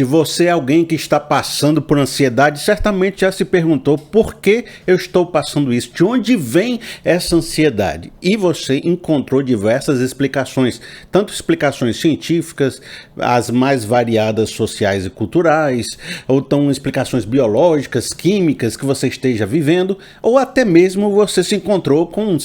Se você é alguém que está passando por ansiedade, certamente já se perguntou por que eu estou passando isso, de onde vem essa ansiedade? E você encontrou diversas explicações, tanto explicações científicas, as mais variadas sociais e culturais, ou então explicações biológicas, químicas que você esteja vivendo, ou até mesmo você se encontrou com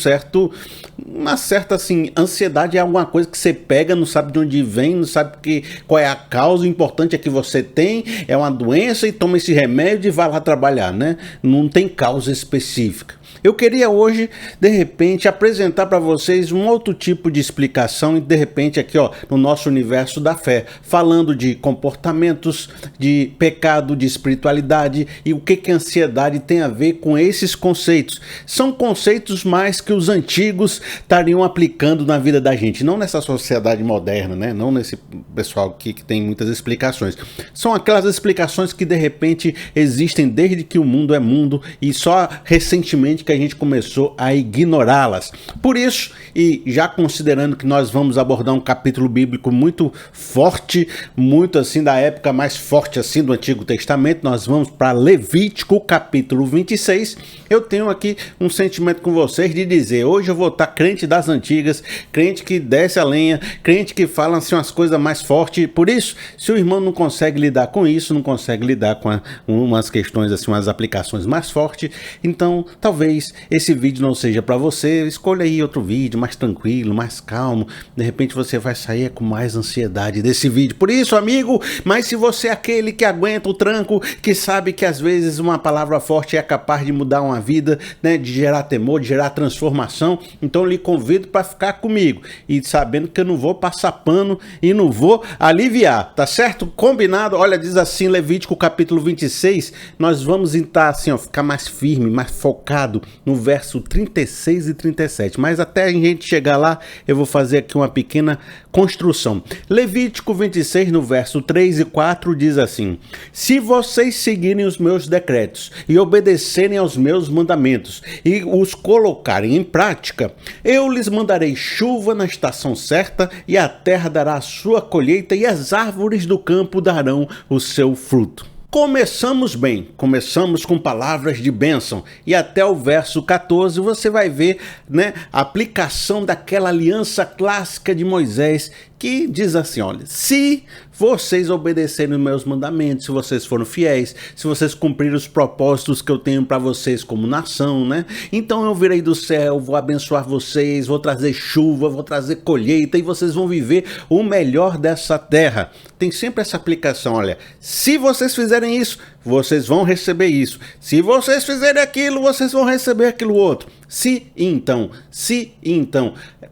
uma certa assim, ansiedade é alguma coisa que você pega, não sabe de onde vem, não sabe qual é a causa. O importante é que você tem, é uma doença e toma esse remédio e vai lá trabalhar, né? Não tem causa específica. Eu queria hoje, de repente, apresentar para vocês um outro tipo de explicação e de repente aqui, ó, no nosso universo da fé, falando de comportamentos, de pecado, de espiritualidade e o que a ansiedade tem a ver com esses conceitos. São conceitos mais que os antigos estariam aplicando na vida da gente, não nessa sociedade moderna, né? Não nesse pessoal aqui que tem muitas explicações. São aquelas explicações que de repente existem desde que o mundo é mundo e só recentemente que a gente começou a ignorá-las. Por isso, e já considerando que nós vamos abordar um capítulo bíblico muito forte, muito assim da época mais forte assim do Antigo Testamento, nós vamos para Levítico capítulo 26. Eu tenho aqui um sentimento com vocês de dizer, hoje eu vou estar crente das antigas, crente que desce a lenha, crente que fala assim umas coisas mais fortes. Por isso, se o irmão não consegue lidar com isso, não consegue lidar com umas questões assim, umas aplicações mais fortes, então talvez esse vídeo não seja para você. Escolha aí outro vídeo mais tranquilo, mais calmo. De repente você vai sair com mais ansiedade desse vídeo. Por isso, amigo, mas se você é aquele que aguenta o tranco, que sabe que às vezes uma palavra forte é capaz de mudar uma vida, né, de gerar temor, de gerar transformação, então eu lhe convido para ficar comigo e sabendo que eu não vou passar pano e não vou aliviar, tá certo? Combinado? Olha, diz assim Levítico capítulo 26, nós vamos estar assim, ó, ficar mais firme, mais focado no verso 36 e 37, mas até a gente chegar lá, eu vou fazer aqui uma pequena construção. Levítico 26, no verso 3 e 4, diz assim: se vocês seguirem os meus decretos e obedecerem aos meus mandamentos e os colocarem em prática, eu lhes mandarei chuva na estação certa e a terra dará a sua colheita e as árvores do campo darão o seu fruto. Começamos bem, começamos com palavras de bênção e até o verso 14 você vai ver, né, a aplicação daquela aliança clássica de Moisés que diz assim, olha, se vocês obedecerem os meus mandamentos, se vocês forem fiéis, se vocês cumprirem os propósitos que eu tenho para vocês como nação, né? Então eu virei do céu, vou abençoar vocês, vou trazer chuva, vou trazer colheita e vocês vão viver o melhor dessa terra. Tem sempre essa aplicação, olha, se vocês fizerem isso, vocês vão receber isso. Se vocês fizerem aquilo, vocês vão receber aquilo outro. Se então,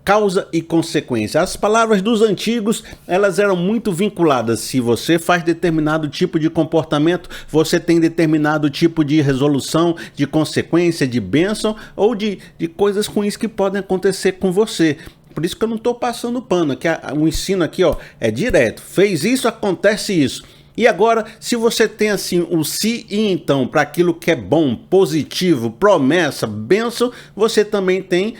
causa e consequência. As palavras dos antigos, elas eram muito vinculadas. Se você faz determinado tipo de comportamento, você tem determinado tipo de resolução, de consequência, de bênção ou de coisas ruins que podem acontecer com você. Por isso que eu não estou passando pano, que o ensino aqui, ó, é direto. Fez isso, acontece isso. E agora, se você tem assim o se e então para aquilo que é bom, positivo, promessa, bênção, você também tem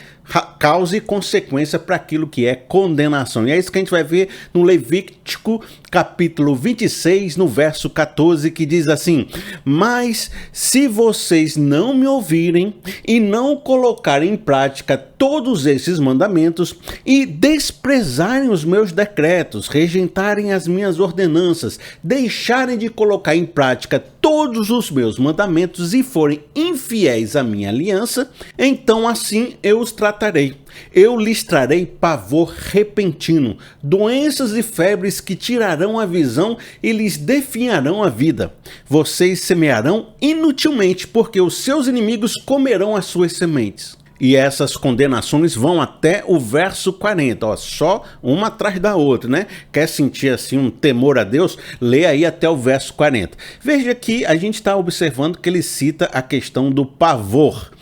causa e consequência para aquilo que é condenação. E é isso que a gente vai ver no Levítico capítulo 26, no verso 14, que diz assim: mas se vocês não me ouvirem e não colocarem em prática todos esses mandamentos e desprezarem os meus decretos, rejeitarem as minhas ordenanças, deixarem de colocar em prática todos os meus mandamentos e forem infiéis à minha aliança, então assim eu os tratarei. Eu lhes trarei pavor repentino, doenças e febres que tirarão a visão e lhes definharão a vida. Vocês semearão inutilmente, porque os seus inimigos comerão as suas sementes. E essas condenações vão até o verso 40, ó, só uma atrás da outra, né? Quer sentir assim um temor a Deus? Lê aí até o verso 40. Veja que a gente está observando que ele cita a questão do pavor.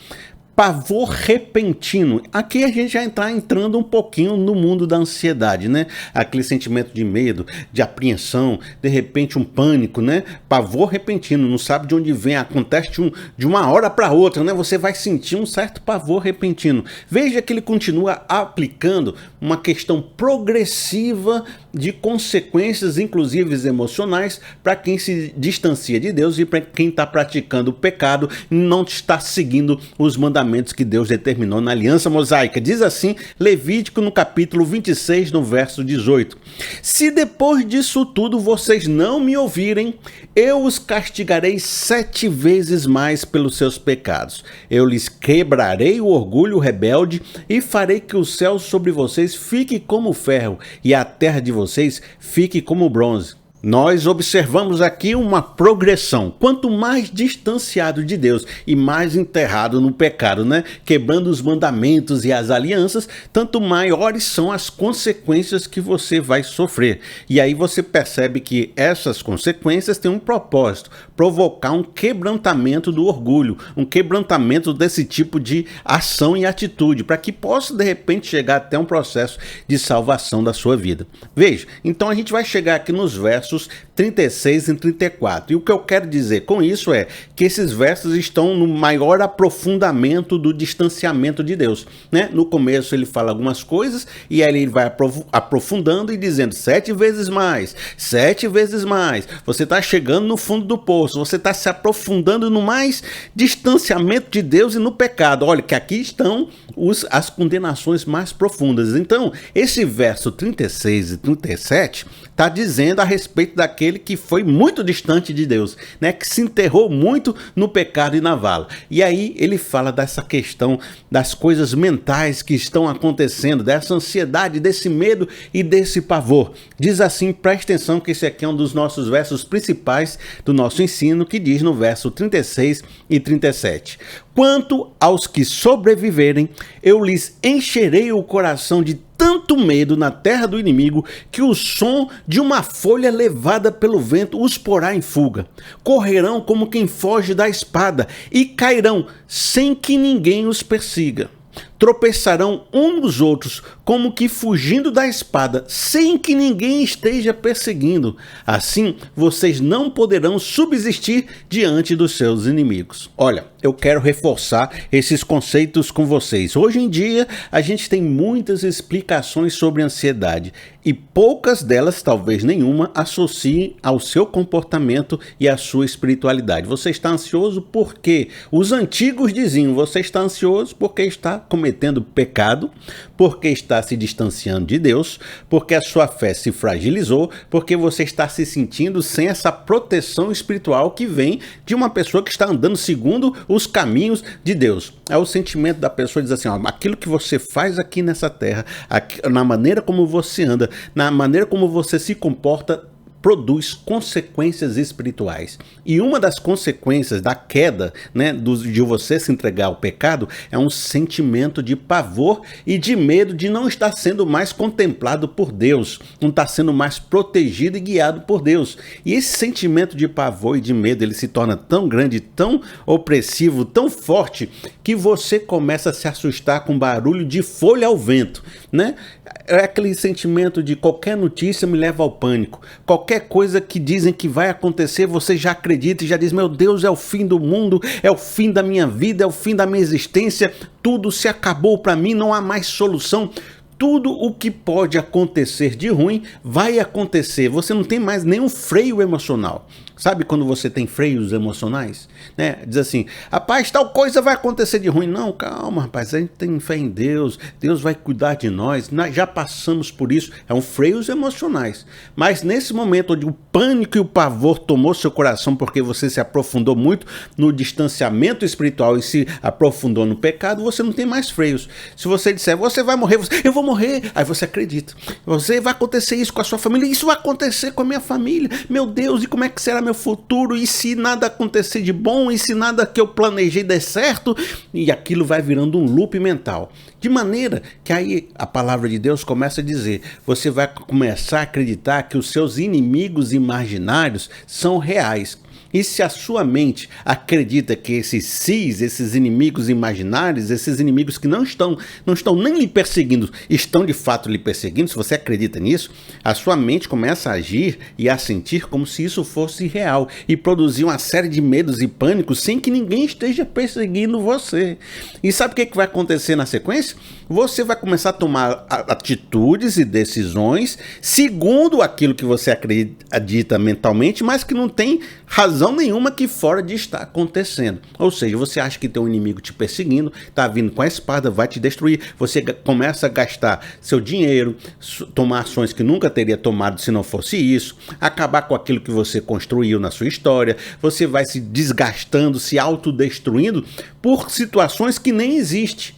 Pavor repentino. Aqui a gente já está entrando um pouquinho no mundo da ansiedade, né? Aquele sentimento de medo, de apreensão, de repente um pânico, né? Pavor repentino, não sabe de onde vem, acontece de uma hora para outra, né? Você vai sentir um certo pavor repentino. Veja que ele continua aplicando uma questão progressiva de consequências, inclusive emocionais, para quem se distancia de Deus e para quem está praticando o pecado e não está seguindo os mandamentos que Deus determinou na aliança mosaica. Diz assim, Levítico no capítulo 26, no verso 18. Se depois disso tudo vocês não me ouvirem, eu os castigarei 7 vezes mais pelos seus pecados. Eu lhes quebrarei o orgulho rebelde e farei que o céu sobre vocês fique como ferro e a terra de vocês fique como bronze. Nós observamos aqui uma progressão. Quanto mais distanciado de Deus e mais enterrado no pecado, né? Quebrando os mandamentos e as alianças, tanto maiores são as consequências que você vai sofrer. E aí você percebe que essas consequências têm um propósito: provocar um quebrantamento do orgulho, um quebrantamento desse tipo de ação e atitude, para que possa de repente chegar até um processo de salvação da sua vida. Veja, então a gente vai chegar aqui nos versos 36 e 34. E o que eu quero dizer com isso é que esses versos estão no maior aprofundamento do distanciamento de Deus, né? No começo ele fala algumas coisas e aí ele vai aprofundando e dizendo 7 vezes mais, 7 vezes mais. Você está chegando no fundo do poço, você está se aprofundando no mais distanciamento de Deus e no pecado. Olha que aqui estão as condenações mais profundas. Então, esse verso 36 e 37 está dizendo a respeito daquele que foi muito distante de Deus, né? Que se enterrou muito no pecado e na vala. E aí ele fala dessa questão das coisas mentais que estão acontecendo, dessa ansiedade, desse medo e desse pavor. Diz assim, presta atenção que esse aqui é um dos nossos versos principais do nosso ensino, que diz no verso 36 e 37. Quanto aos que sobreviverem, eu lhes encherei o coração de tanto medo na terra do inimigo, que o som de uma folha levada pelo vento os porá em fuga. Correrão como quem foge da espada e cairão sem que ninguém os persiga. Tropeçarão uns nos outros, como que fugindo da espada, sem que ninguém esteja perseguindo. Assim, vocês não poderão subsistir diante dos seus inimigos. Olha, eu quero reforçar esses conceitos com vocês. Hoje em dia, a gente tem muitas explicações sobre ansiedade e poucas delas, talvez nenhuma, associem ao seu comportamento e à sua espiritualidade. Você está ansioso porque os antigos diziam, você está ansioso porque está cometendo pecado, porque está se distanciando de Deus, porque a sua fé se fragilizou, porque você está se sentindo sem essa proteção espiritual que vem de uma pessoa que está andando segundo os caminhos de Deus. É o sentimento da pessoa diz assim, ó, aquilo que você faz aqui nessa terra, na maneira como você anda, na maneira como você se comporta, produz consequências espirituais. E uma das consequências da queda, né, de você se entregar ao pecado, é um sentimento de pavor e de medo de não estar sendo mais contemplado por Deus, não estar sendo mais protegido e guiado por Deus. E esse sentimento de pavor e de medo, ele se torna tão grande, tão opressivo, tão forte, que você começa a se assustar com barulho de folha ao vento, né? É aquele sentimento de qualquer notícia me leva ao pânico. Qualquer coisa que dizem que vai acontecer, você já acredita e já diz, meu Deus, é o fim do mundo, é o fim da minha vida, é o fim da minha existência, tudo se acabou para mim, não há mais solução. Tudo o que pode acontecer de ruim vai acontecer. Você não tem mais nenhum freio emocional. Sabe quando você tem freios emocionais? Né? Diz assim, rapaz, tal coisa vai acontecer de ruim. Não, calma, rapaz, a gente tem fé em Deus. Deus vai cuidar de nós. Nós já passamos por isso. É um freios emocionais. Mas nesse momento onde o pânico e o pavor tomou seu coração porque você se aprofundou muito no distanciamento espiritual e se aprofundou no pecado, você não tem mais freios. Se você disser, você vai morrer, eu vou morrer, aí você acredita. Você vai acontecer isso com a sua família, isso vai acontecer com a minha família. Meu Deus, e como é que será meu futuro? E se nada acontecer de bom? E se nada que eu planejei der certo? E aquilo vai virando um loop mental. De maneira que aí a palavra de Deus começa a dizer, você vai começar a acreditar que os seus inimigos imaginários são reais. E se a sua mente acredita que esses cis, esses inimigos imaginários, esses inimigos que não estão nem lhe perseguindo, estão de fato lhe perseguindo, se você acredita nisso, a sua mente começa a agir e a sentir como se isso fosse real e produzir uma série de medos e pânicos sem que ninguém esteja perseguindo você. E sabe o que vai acontecer na sequência? Você vai começar a tomar atitudes e decisões segundo aquilo que você acredita mentalmente, mas que não tem razão nenhuma aqui fora de estar acontecendo. Ou seja, você acha que tem um inimigo te perseguindo, está vindo com a espada, vai te destruir. Você começa a gastar seu dinheiro, tomar ações que nunca teria tomado se não fosse isso, acabar com aquilo que você construiu na sua história. Você vai se desgastando, se autodestruindo por situações que nem existem.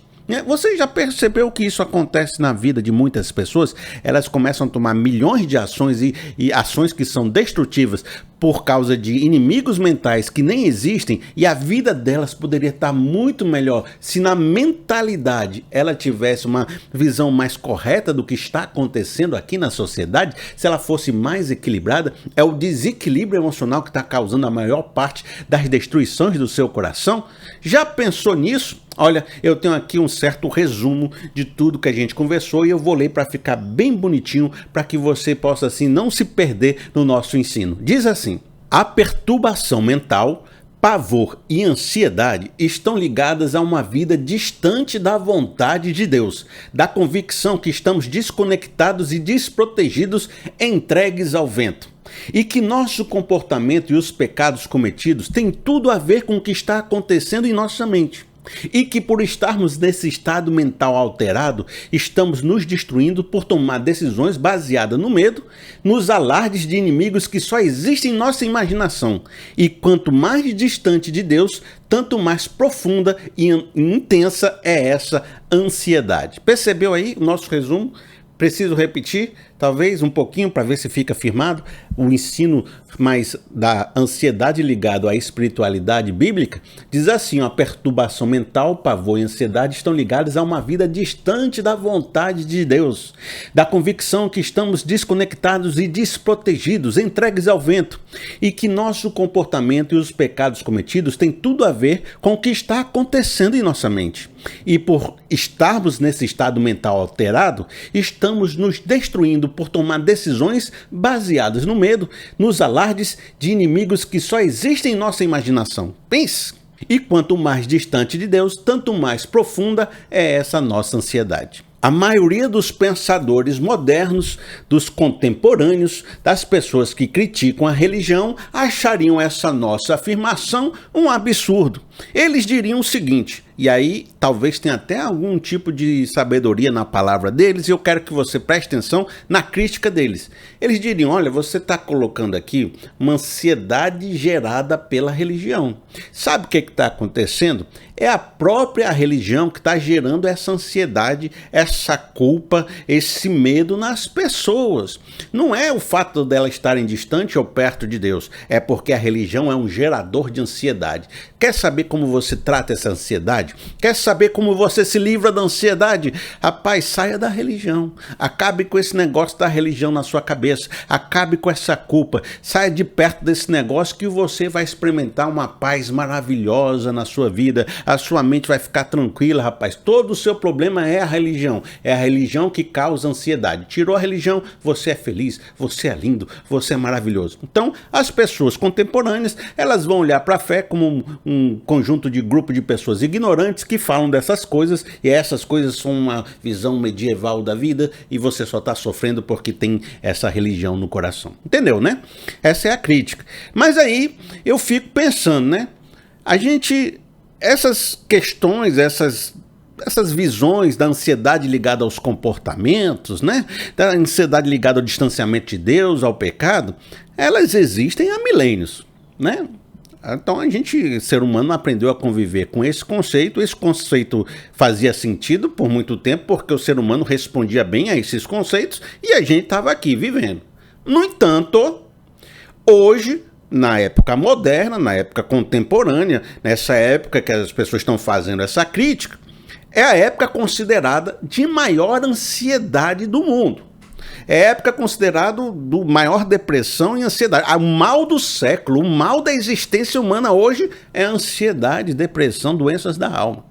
Você já percebeu que isso acontece na vida de muitas pessoas? Elas começam a tomar milhões de ações e ações que são destrutivas por causa de inimigos mentais que nem existem, e a vida delas poderia estar muito melhor se na mentalidade ela tivesse uma visão mais correta do que está acontecendo aqui na sociedade, se ela fosse mais equilibrada. É o desequilíbrio emocional que está causando a maior parte das destruições do seu coração. Já pensou nisso? Olha, eu tenho aqui um certo resumo de tudo que a gente conversou e eu vou ler para ficar bem bonitinho, para que você possa assim não se perder no nosso ensino. Diz assim: a perturbação mental, pavor e ansiedade estão ligadas a uma vida distante da vontade de Deus, da convicção que estamos desconectados e desprotegidos, entregues ao vento. E que nosso comportamento e os pecados cometidos têm tudo a ver com o que está acontecendo em nossa mente. E que por estarmos nesse estado mental alterado, estamos nos destruindo por tomar decisões baseadas no medo, nos alardes de inimigos que só existem em nossa imaginação. E quanto mais distante de Deus, tanto mais profunda e intensa é essa ansiedade. Percebeu aí o nosso resumo? Preciso repetir, talvez um pouquinho, para ver se fica firmado, o ensino mais da ansiedade ligado à espiritualidade bíblica. Diz assim: a perturbação mental, pavor e ansiedade estão ligados a uma vida distante da vontade de Deus, da convicção que estamos desconectados e desprotegidos, entregues ao vento, e que nosso comportamento e os pecados cometidos têm tudo a ver com o que está acontecendo em nossa mente. E por estarmos nesse estado mental alterado, estamos nos destruindo por tomar decisões baseadas no medo, nos alardes de inimigos que só existem em nossa imaginação. Pense! E quanto mais distante de Deus, tanto mais profunda é essa nossa ansiedade. A maioria dos pensadores modernos, dos contemporâneos, das pessoas que criticam a religião, achariam essa nossa afirmação um absurdo. Eles diriam o seguinte, e aí talvez tenha até algum tipo de sabedoria na palavra deles, e eu quero que você preste atenção na crítica deles. Eles diriam: olha, você está colocando aqui uma ansiedade gerada pela religião. Sabe o que está acontecendo? É a própria religião que está gerando essa ansiedade, essa culpa, esse medo nas pessoas. Não é o fato delas estarem distante ou perto de Deus, é porque a religião é um gerador de ansiedade. Quer saber como você trata essa ansiedade? Quer saber como você se livra da ansiedade? Rapaz, saia da religião. Acabe com esse negócio da religião na sua cabeça. Acabe com essa culpa. Saia de perto desse negócio que você vai experimentar uma paz maravilhosa na sua vida. A sua mente vai ficar tranquila, rapaz. Todo o seu problema é a religião. É a religião que causa ansiedade. Tirou a religião, você é feliz, você é lindo, você é maravilhoso. Então, as pessoas contemporâneas, elas vão olhar para a fé como um conjunto de grupo de pessoas ignorantes que falam dessas coisas, e essas coisas são uma visão medieval da vida, e você só está sofrendo porque tem essa religião no coração. Entendeu, né? Essa é a crítica. Mas aí eu fico pensando, né? Essas questões, essas visões da ansiedade ligada aos comportamentos, né? Da ansiedade ligada ao distanciamento de Deus, ao pecado, elas existem há milênios, né? Então ser humano aprendeu a conviver com esse conceito fazia sentido por muito tempo, porque o ser humano respondia bem a esses conceitos e a gente estava aqui vivendo. No entanto, hoje, na época moderna, na época contemporânea, nessa época que as pessoas estão fazendo essa crítica, é a época considerada de maior ansiedade do mundo. É época considerado do maior depressão e ansiedade. O mal do século, o mal da existência humana hoje é ansiedade, depressão, doenças da alma.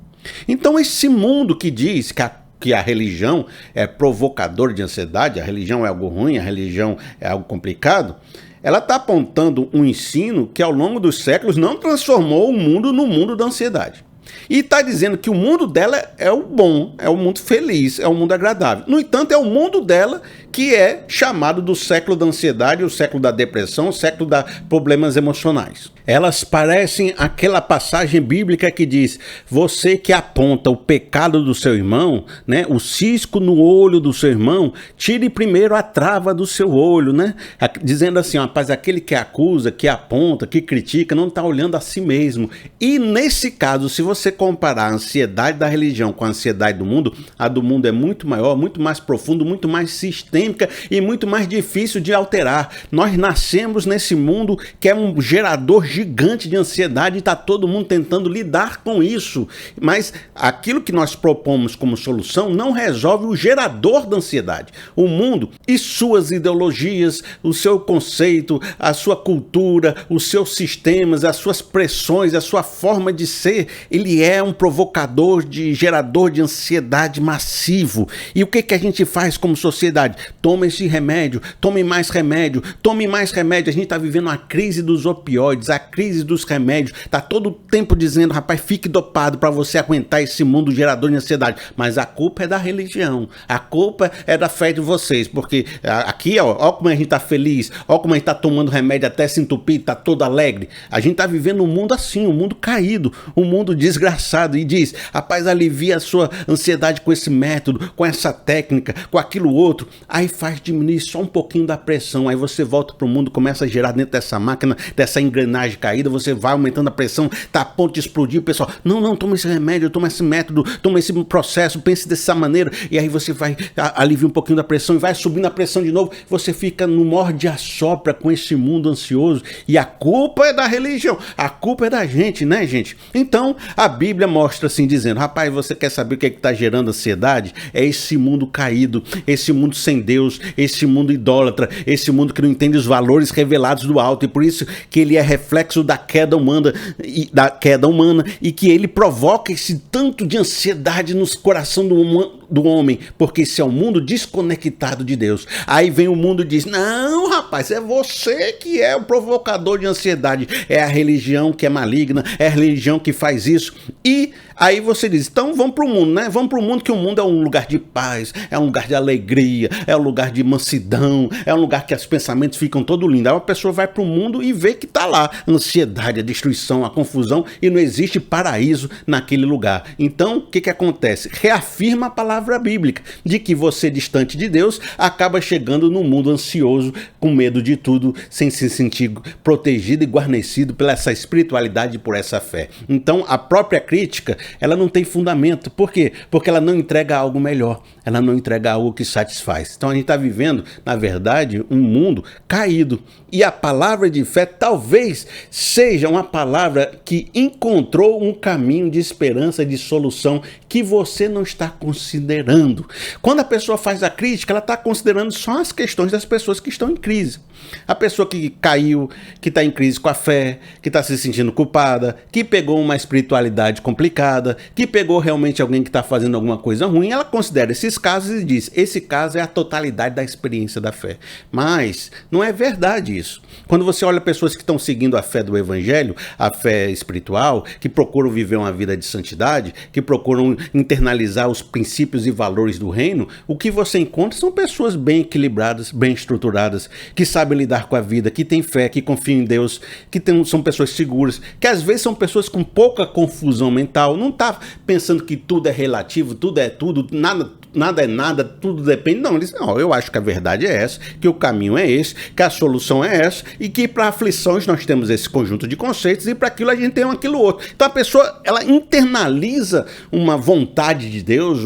Então esse mundo que diz que a religião é provocadora de ansiedade, a religião é algo ruim, a religião é algo complicado, ela está apontando um ensino que ao longo dos séculos não transformou o mundo no mundo da ansiedade. E está dizendo que o mundo dela é o bom, é o mundo feliz, é o mundo agradável. No entanto, é o mundo dela que é chamado do século da ansiedade, o século da depressão, o século dos problemas emocionais. Elas parecem aquela passagem bíblica que diz: você que aponta o pecado do seu irmão, né, o cisco no olho do seu irmão, tire primeiro a trava do seu olho, né? Dizendo assim, rapaz, aquele que acusa, que aponta, que critica, não está olhando a si mesmo. E nesse caso, se você comparar a ansiedade da religião com a ansiedade do mundo, a do mundo é muito maior, muito mais profundo, muito mais sistêmica e muito mais difícil de alterar. Nós nascemos nesse mundo que é um gerador gigante de ansiedade e está todo mundo tentando lidar com isso. Mas aquilo que nós propomos como solução não resolve o gerador da ansiedade. O mundo e suas ideologias, o seu conceito, a sua cultura, os seus sistemas, as suas pressões, a sua forma de ser, ele é um provocador gerador de ansiedade massivo. E o que a gente faz como sociedade? Toma esse remédio, tome mais remédio, tome mais remédio. A gente está vivendo uma crise dos opioides, a crise dos remédios. Está todo o tempo dizendo, rapaz, fique dopado para você aguentar esse mundo gerador de ansiedade. Mas a culpa é da religião, a culpa é da fé de vocês, porque aqui, ó como a gente está feliz, ó como a gente está tomando remédio até se entupir, está todo alegre. A gente está vivendo um mundo assim, um mundo caído, um mundo desgraçado, e diz, rapaz, alivia a sua ansiedade com esse método, com essa técnica, com aquilo outro, aí faz diminuir só um pouquinho da pressão, aí você volta para o mundo, começa a gerar dentro dessa máquina, dessa engrenagem caída, você vai aumentando a pressão, tá a ponto de explodir, o pessoal, não, toma esse remédio, toma esse método, toma esse processo, pense dessa maneira, e aí você vai alivia um pouquinho da pressão, e vai subindo a pressão de novo, você fica no morde-a-sopra com esse mundo ansioso, e a culpa é da religião, a culpa é da gente, né, gente? Então, a Bíblia mostra assim, dizendo, rapaz, você quer saber o que está gerando ansiedade? É esse mundo caído, esse mundo sem Deus, esse mundo idólatra, esse mundo que não entende os valores revelados do alto, e por isso que ele é reflexo da queda humana, e que ele provoca esse tanto de ansiedade no coração do homem, porque esse é um mundo desconectado de Deus. Aí vem o mundo e diz, não, rapaz, é você que é o provocador de ansiedade, é a religião que é maligna, é a religião que faz isso. E aí você diz, então vamos para o mundo, né? Vamos para o mundo, que o mundo é um lugar de paz, é um lugar de alegria, é um lugar de mansidão, é um lugar que os pensamentos ficam todo lindos. Aí uma pessoa vai para o mundo e vê que está lá a ansiedade, a destruição, a confusão, e não existe paraíso naquele lugar. Então, o que acontece? Reafirma a palavra bíblica, de que você, distante de Deus, acaba chegando num mundo ansioso, com medo de tudo, sem se sentir protegido e guarnecido pela essa espiritualidade e por essa fé. Então, a própria crítica, ela não tem fundamento. Por quê? Porque ela não entrega algo melhor, ela não entrega algo que satisfaz. Então a gente está vivendo, na verdade, um mundo caído. E a palavra de fé talvez seja uma palavra que encontrou um caminho de esperança, de solução, que você não está considerando. Quando a pessoa faz a crítica, ela está considerando só as questões das pessoas que estão em crise. A pessoa que caiu, que está em crise com a fé, que está se sentindo culpada, que pegou uma espiritualidade complicada, que pegou realmente alguém que está fazendo alguma coisa ruim, ela considera esses casos e diz, esse caso é a totalidade da experiência da fé. Mas não é verdade isso. Quando você olha pessoas que estão seguindo a fé do evangelho, a fé espiritual, que procuram viver uma vida de santidade, que procuram internalizar os princípios e valores do reino, o que você encontra são pessoas bem equilibradas, bem estruturadas, que sabem lidar com a vida, que têm fé, que confiam em Deus, que são pessoas seguras, que às vezes são pessoas com pouca confusão mental, não está pensando que tudo é relativo, tudo é tudo, nada é nada, tudo depende. Não, eles não, eu acho que a verdade é essa, que o caminho é esse, que a solução é essa, e que para aflições nós temos esse conjunto de conceitos, e para aquilo a gente tem aquilo outro. Então a pessoa, ela internaliza uma vontade de Deus,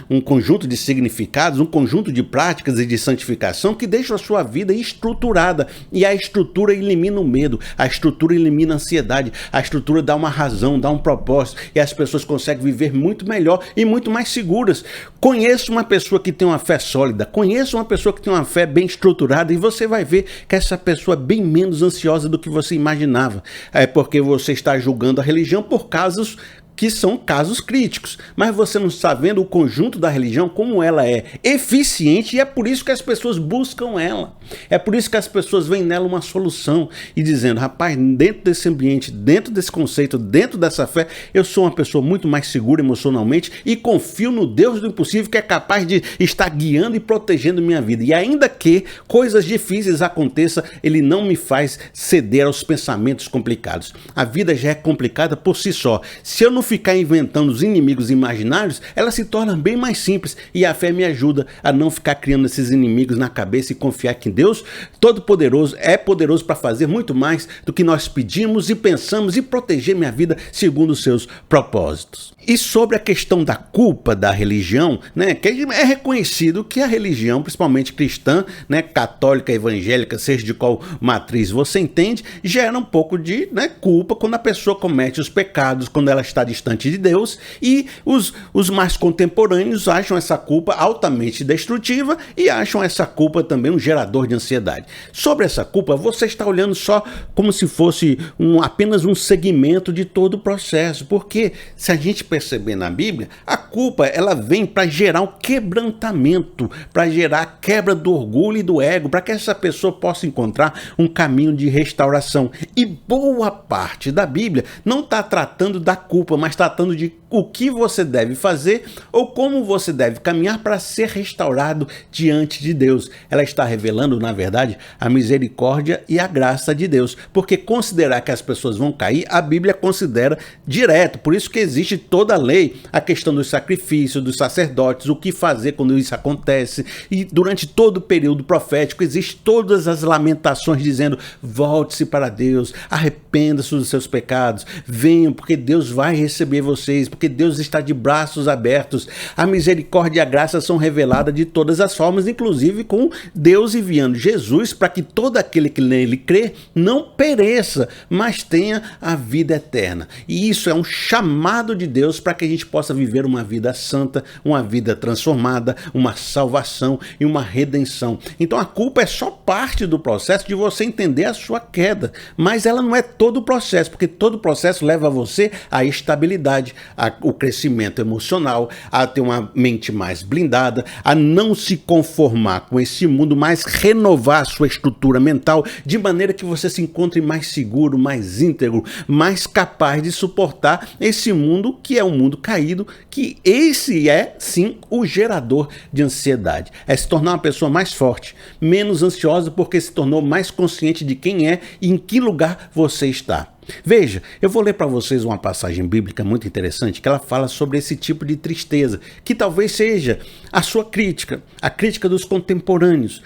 um conjunto de significados, um conjunto de práticas e de santificação que deixa a sua vida estruturada, e a estrutura elimina o medo, a estrutura elimina a ansiedade, a estrutura dá uma razão, dá um propósito, e as pessoas conseguem viver muito melhor e muito mais seguras. Conheço Conheça uma pessoa que tem uma fé sólida, conheça uma pessoa que tem uma fé bem estruturada e você vai ver que essa pessoa é bem menos ansiosa do que você imaginava. É porque você está julgando a religião por casos que são casos críticos, mas você não está vendo o conjunto da religião, como ela é eficiente, e é por isso que as pessoas buscam ela. É por isso que as pessoas veem nela uma solução e dizendo, rapaz, dentro desse ambiente, dentro desse conceito, dentro dessa fé, eu sou uma pessoa muito mais segura emocionalmente e confio no Deus do impossível que é capaz de estar guiando e protegendo minha vida. E ainda que coisas difíceis aconteçam, ele não me faz ceder aos pensamentos complicados. A vida já é complicada por si só. Se eu não ficar inventando os inimigos imaginários, ela se torna bem mais simples e a fé me ajuda a não ficar criando esses inimigos na cabeça e confiar que Deus Todo-Poderoso é poderoso para fazer muito mais do que nós pedimos e pensamos e proteger minha vida segundo os seus propósitos. E sobre a questão da culpa da religião, né, que é reconhecido que a religião, principalmente cristã, né, católica, evangélica, seja de qual matriz você entende, gera um pouco de, né, culpa quando a pessoa comete os pecados, quando ela está distante de Deus, e os mais contemporâneos acham essa culpa altamente destrutiva e acham essa culpa também um gerador de ansiedade. Sobre essa culpa, você está olhando só como se fosse apenas um segmento de todo o processo, porque se a gente perceber na Bíblia, a culpa ela vem para gerar um quebrantamento, para gerar a quebra do orgulho e do ego, para que essa pessoa possa encontrar um caminho de restauração. E boa parte da Bíblia não está tratando da culpa, mas tratando de o que você deve fazer ou como você deve caminhar para ser restaurado diante de Deus. Ela está revelando, na verdade, a misericórdia e a graça de Deus, porque considerar que as pessoas vão cair, a Bíblia considera direto. Por isso que existe toda a lei, a questão dos sacrifícios, dos sacerdotes, o que fazer quando isso acontece. E durante todo o período profético, existem todas as lamentações dizendo, volte-se para Deus, arrependa-se dos seus pecados, venham, porque Deus vai receber vocês, porque Deus está de braços abertos. A misericórdia e a graça são reveladas de todas as formas, inclusive com Deus enviando Jesus para que todo aquele que nele crê não pereça, mas tenha a vida eterna. E isso é um chamado de Deus para que a gente possa viver uma vida santa, uma vida transformada, uma salvação e uma redenção. Então a culpa é só parte do processo de você entender a sua queda, mas ela não é todo o processo, porque todo o processo leva você à estabilidade, o crescimento emocional, a ter uma mente mais blindada, a não se conformar com esse mundo, mas renovar a sua estrutura mental de maneira que você se encontre mais seguro, mais íntegro, mais capaz de suportar esse mundo que é um mundo caído, que esse é sim o gerador de ansiedade. É se tornar uma pessoa mais forte, menos ansiosa porque se tornou mais consciente de quem é e em que lugar você está. Veja, eu vou ler para vocês uma passagem bíblica muito interessante que ela fala sobre esse tipo de tristeza, que talvez seja a sua crítica, a crítica dos contemporâneos,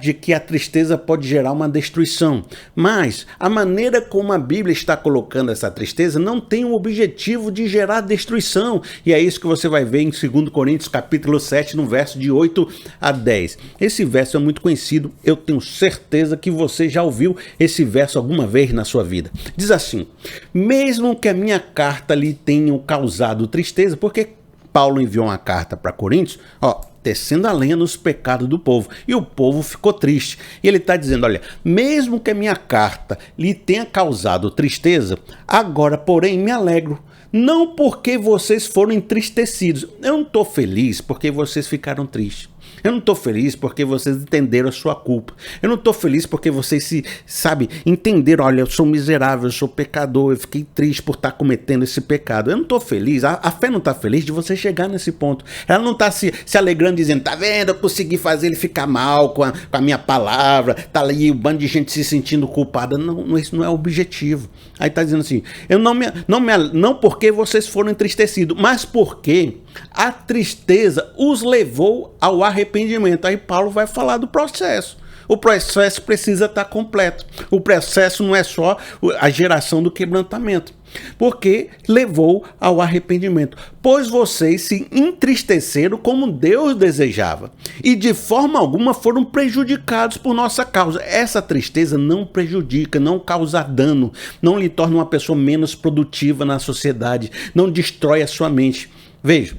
de que a tristeza pode gerar uma destruição. Mas a maneira como a Bíblia está colocando essa tristeza não tem o objetivo de gerar destruição. E é isso que você vai ver em 2 Coríntios capítulo 7, no verso de 8 a 10. Esse verso é muito conhecido, eu tenho certeza que você já ouviu esse verso alguma vez na sua vida. Diz assim, mesmo que a minha carta lhe tenha causado tristeza, porque Paulo enviou uma carta para Coríntios, tecendo a lenha nos pecados do povo, e o povo ficou triste. E ele está dizendo, olha, mesmo que a minha carta lhe tenha causado tristeza, agora, porém, me alegro. Não porque vocês foram entristecidos. Eu não estou feliz porque vocês ficaram tristes. Eu não estou feliz porque vocês entenderam a sua culpa. Eu não estou feliz porque vocês entenderam, olha, eu sou miserável, eu sou pecador, eu fiquei triste por estar cometendo esse pecado. Eu não estou feliz, a fé não está feliz de você chegar nesse ponto. Ela não está se alegrando dizendo, tá vendo, eu consegui fazer ele ficar mal com a minha palavra, tá ali um bando de gente se sentindo culpada. Não, isso não é o objetivo. Aí está dizendo assim, eu não porque vocês foram entristecidos, mas porque a tristeza os levou ao arrependimento. Aí Paulo vai falar do processo. O processo precisa estar completo. O processo não é só a geração do quebrantamento, porque levou ao arrependimento. Pois vocês se entristeceram como Deus desejava, e de forma alguma foram prejudicados por nossa causa. Essa tristeza não prejudica, não causa dano, não lhe torna uma pessoa menos produtiva na sociedade, não destrói a sua mente. Veja,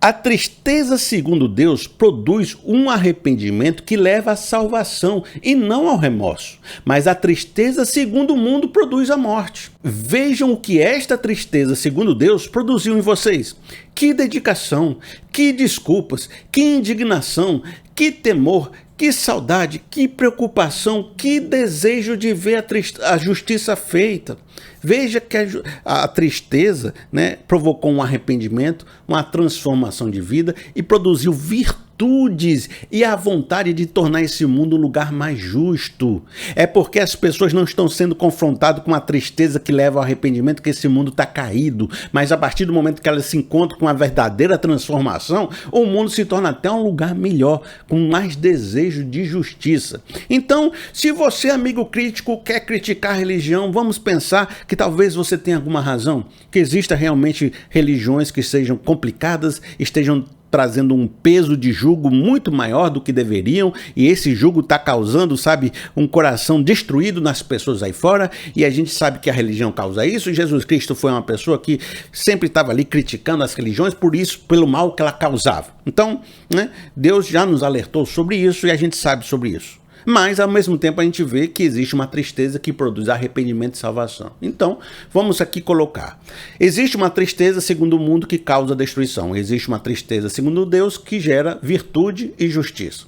A tristeza, segundo Deus, produz um arrependimento que leva à salvação e não ao remorso. Mas a tristeza, segundo o mundo, produz a morte. Vejam o que esta tristeza, segundo Deus, produziu em vocês. Que dedicação, que desculpas, que indignação, que temor, que saudade, que preocupação, que desejo de ver a justiça feita. Veja que a tristeza, né, provocou um arrependimento, uma transformação de vida e produziu virtudes e a vontade de tornar esse mundo um lugar mais justo. É porque as pessoas não estão sendo confrontadas com a tristeza que leva ao arrependimento, que esse mundo está caído. Mas a partir do momento que elas se encontram com a verdadeira transformação, o mundo se torna até um lugar melhor, com mais desejo de justiça. Então, se você, amigo crítico, quer criticar a religião, vamos pensar que talvez você tenha alguma razão, que exista realmente religiões que sejam complicadas, estejam trazendo um peso de jugo muito maior do que deveriam, e esse jugo está causando, sabe, um coração destruído nas pessoas aí fora, e a gente sabe que a religião causa isso, e Jesus Cristo foi uma pessoa que sempre estava ali criticando as religiões por isso, pelo mal que ela causava. Então, né, Deus já nos alertou sobre isso e a gente sabe sobre isso. Mas, ao mesmo tempo, a gente vê que existe uma tristeza que produz arrependimento e salvação. Então, vamos aqui colocar. Existe uma tristeza, segundo o mundo, que causa destruição. Existe uma tristeza, segundo Deus, que gera virtude e justiça.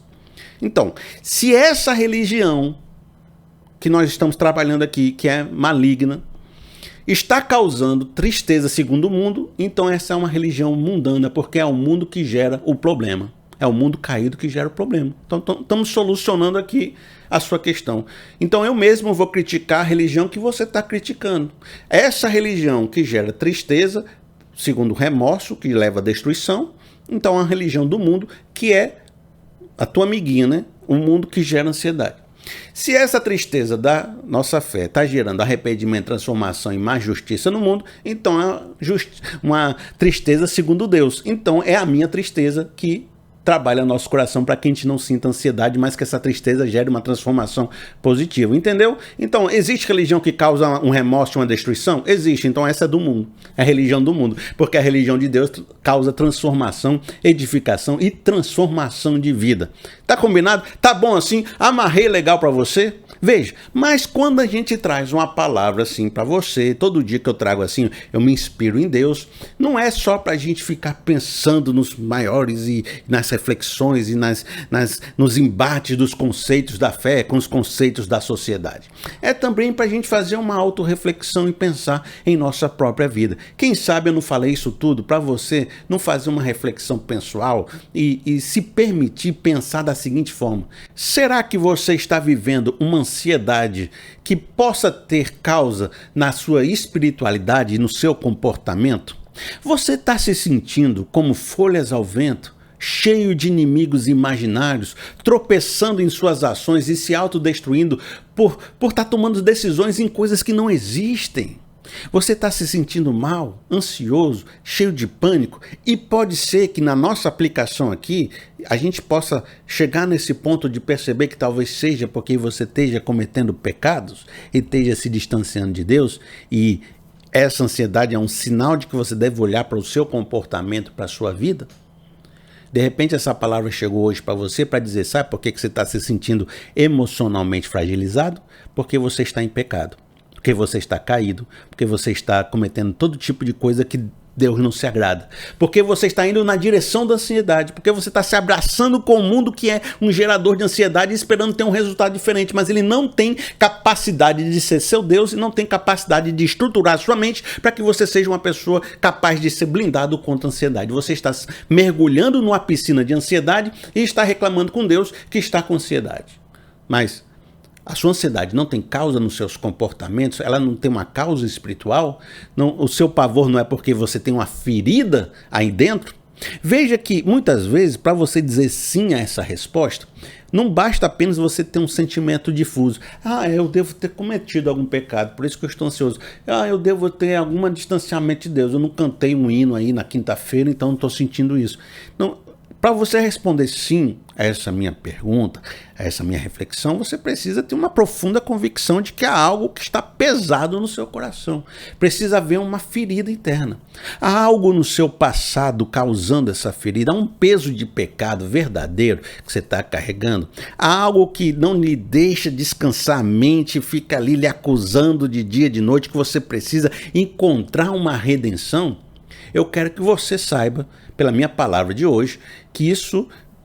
Então, se essa religião que nós estamos trabalhando aqui, que é maligna, está causando tristeza, segundo o mundo, então essa é uma religião mundana, porque é o mundo que gera o problema. É o mundo caído que gera o problema. Então, estamos solucionando aqui a sua questão. Então, eu mesmo vou criticar a religião que você está criticando. Essa religião que gera tristeza, segundo remorso, que leva à destruição, então é uma religião do mundo que é a tua amiguinha, né? Um mundo que gera ansiedade. Se essa tristeza da nossa fé está gerando arrependimento, transformação e mais justiça no mundo, então é uma tristeza segundo Deus. Então, é a minha tristeza que trabalha nosso coração para que a gente não sinta ansiedade, mas que essa tristeza gere uma transformação positiva, entendeu? Então, existe religião que causa um remorso e uma destruição? Existe, então essa é do mundo, é a religião do mundo, porque a religião de Deus causa transformação, edificação e transformação de vida. Tá combinado? Tá bom assim? Amarrei legal para você? Veja, mas quando a gente traz uma palavra assim para você, todo dia que eu trago assim, eu me inspiro em Deus, não é só para a gente ficar pensando nos maiores e nas reflexões e nos embates dos conceitos da fé com os conceitos da sociedade. É também para a gente fazer uma autorreflexão e pensar em nossa própria vida. Quem sabe eu não falei isso tudo para você não fazer uma reflexão pessoal e se permitir pensar da seguinte forma: será que você está vivendo uma ansiedade que possa ter causa na sua espiritualidade e no seu comportamento? Você está se sentindo como folhas ao vento, cheio de inimigos imaginários, tropeçando em suas ações e se autodestruindo por estar tomando decisões em coisas que não existem? Você está se sentindo mal, ansioso, cheio de pânico, e pode ser que na nossa aplicação aqui a gente possa chegar nesse ponto de perceber que talvez seja porque você esteja cometendo pecados e esteja se distanciando de Deus, e essa ansiedade é um sinal de que você deve olhar para o seu comportamento, para a sua vida. De repente essa palavra chegou hoje para você para dizer: sabe por que você está se sentindo emocionalmente fragilizado? Porque você está em pecado. Porque você está caído, porque você está cometendo todo tipo de coisa que Deus não se agrada, porque você está indo na direção da ansiedade, porque você está se abraçando com o mundo que é um gerador de ansiedade, esperando ter um resultado diferente, mas ele não tem capacidade de ser seu Deus e não tem capacidade de estruturar sua mente para que você seja uma pessoa capaz de ser blindado contra a ansiedade. Você está mergulhando numa piscina de ansiedade e está reclamando com Deus que está com ansiedade. Mas a sua ansiedade não tem causa nos seus comportamentos, ela não tem uma causa espiritual, não, o seu pavor não é porque você tem uma ferida aí dentro. Veja que muitas vezes, para você dizer sim a essa resposta, não basta apenas você ter um sentimento difuso. Eu devo ter cometido algum pecado, por isso que eu estou ansioso. Eu devo ter algum distanciamento de Deus, eu não cantei um hino aí na quinta-feira, então não estou sentindo isso. Não, para você responder sim a essa minha pergunta, a essa minha reflexão, você precisa ter uma profunda convicção de que há algo que está pesado no seu coração. Precisa haver uma ferida interna. Há algo no seu passado causando essa ferida, há um peso de pecado verdadeiro que você está carregando. Há algo que não lhe deixa descansar a mente, fica ali lhe acusando de dia e de noite, que você precisa encontrar uma redenção. Eu quero que você saiba, pela minha palavra de hoje, que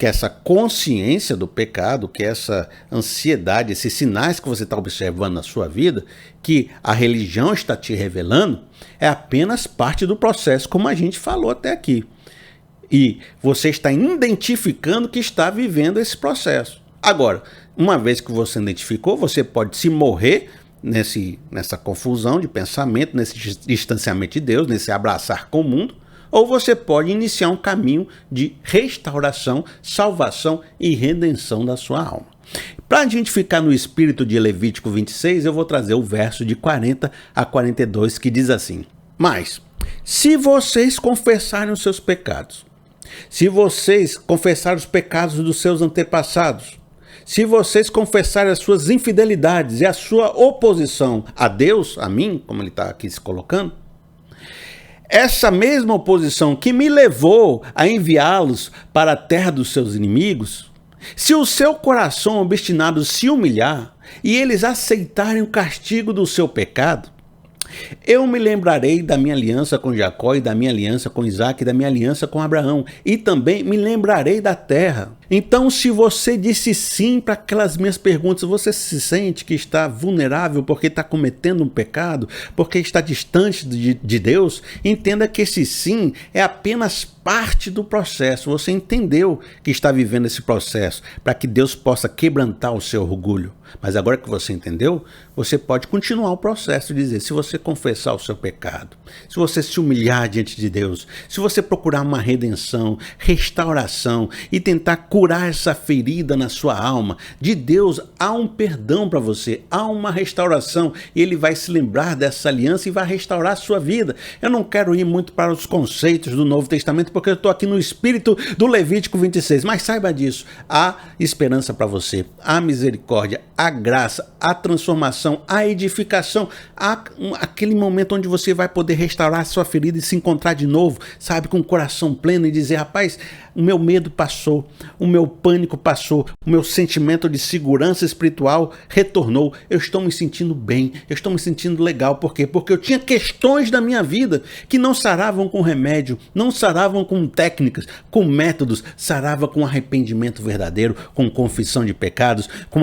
essa consciência do pecado, que essa ansiedade, esses sinais que você está observando na sua vida, que a religião está te revelando, é apenas parte do processo, como a gente falou até aqui. E você está identificando que está vivendo esse processo. Agora, uma vez que você identificou, você pode se morrer nessa confusão de pensamento, nesse distanciamento de Deus, nesse abraçar com o mundo, ou você pode iniciar um caminho de restauração, salvação e redenção da sua alma. Para a gente ficar no espírito de Levítico 26, eu vou trazer o verso de 40 a 42 que diz assim: Mas, se vocês confessarem os seus pecados, se vocês confessarem os pecados dos seus antepassados, se vocês confessarem as suas infidelidades e a sua oposição a Deus, a mim, como ele está aqui se colocando, essa mesma oposição que me levou a enviá-los para a terra dos seus inimigos, se o seu coração obstinado se humilhar e eles aceitarem o castigo do seu pecado, eu me lembrarei da minha aliança com Jacó e da minha aliança com Isaac e da minha aliança com Abraão, e também me lembrarei da terra. Então, se você disse sim para aquelas minhas perguntas, você se sente que está vulnerável porque está cometendo um pecado, porque está distante de Deus, entenda que esse sim é apenas parte do processo. Você entendeu que está vivendo esse processo para que Deus possa quebrantar o seu orgulho. Mas agora que você entendeu, você pode continuar o processo e dizer: se você confessar o seu pecado, se você se humilhar diante de Deus, se você procurar uma redenção, restauração e tentar curar essa ferida na sua alma, de Deus há um perdão para você, há uma restauração, e Ele vai se lembrar dessa aliança e vai restaurar a sua vida. Eu não quero ir muito para os conceitos do Novo Testamento, porque eu estou aqui no espírito do Levítico 26, mas saiba disso, há esperança para você, há misericórdia, há graça, há transformação, há edificação, há aquele momento onde você vai poder restaurar a sua ferida e se encontrar de novo, sabe, com o coração pleno e dizer: rapaz, o meu medo passou, o meu pânico passou, o meu sentimento de segurança espiritual retornou, eu estou me sentindo bem, eu estou me sentindo legal. Por quê? Porque eu tinha questões da minha vida que não saravam com remédio, não saravam com técnicas, com métodos, sarava com arrependimento verdadeiro, com confissão de pecados, com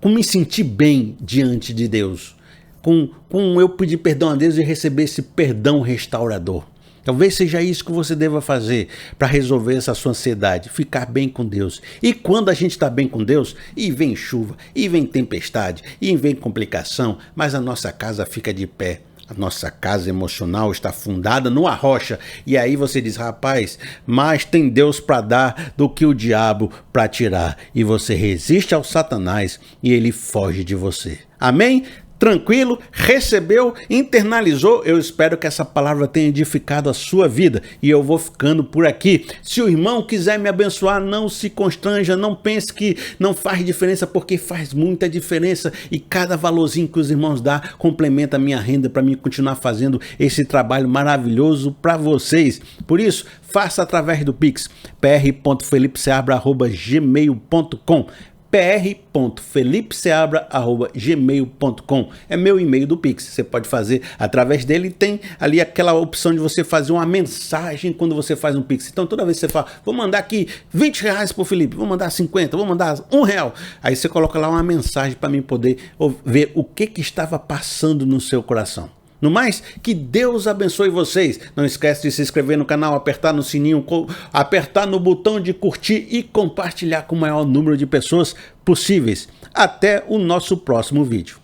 me sentir bem diante de Deus, com eu pedir perdão a Deus e receber esse perdão restaurador. Talvez seja isso que você deva fazer para resolver essa sua ansiedade, ficar bem com Deus. E quando a gente está bem com Deus, e vem chuva, e vem tempestade, e vem complicação, mas a nossa casa fica de pé. A nossa casa emocional está fundada numa rocha. E aí você diz: rapaz, mais tem Deus para dar do que o diabo para tirar. E você resiste ao Satanás e ele foge de você. Amém? Tranquilo? Recebeu? Internalizou? Eu espero que essa palavra tenha edificado a sua vida. E eu vou ficando por aqui. Se o irmão quiser me abençoar, não se constranja, não pense que não faz diferença, porque faz muita diferença. E cada valorzinho que os irmãos dão complementa a minha renda para mim continuar fazendo esse trabalho maravilhoso para vocês. Por isso, faça através do Pix, pr.felipeseabra@gmail.com. pr.felipeseabra@gmail.com é meu e-mail do Pix. Você pode fazer através dele. Tem ali aquela opção de você fazer uma mensagem quando você faz um Pix. Então toda vez que você fala: vou mandar aqui R$20 pro Felipe, vou mandar 50, vou mandar R$1, aí você coloca lá uma mensagem para mim poder ver o que estava passando no seu coração. No mais, que Deus abençoe vocês. Não esquece de se inscrever no canal, apertar no sininho, apertar no botão de curtir e compartilhar com o maior número de pessoas possíveis. Até o nosso próximo vídeo.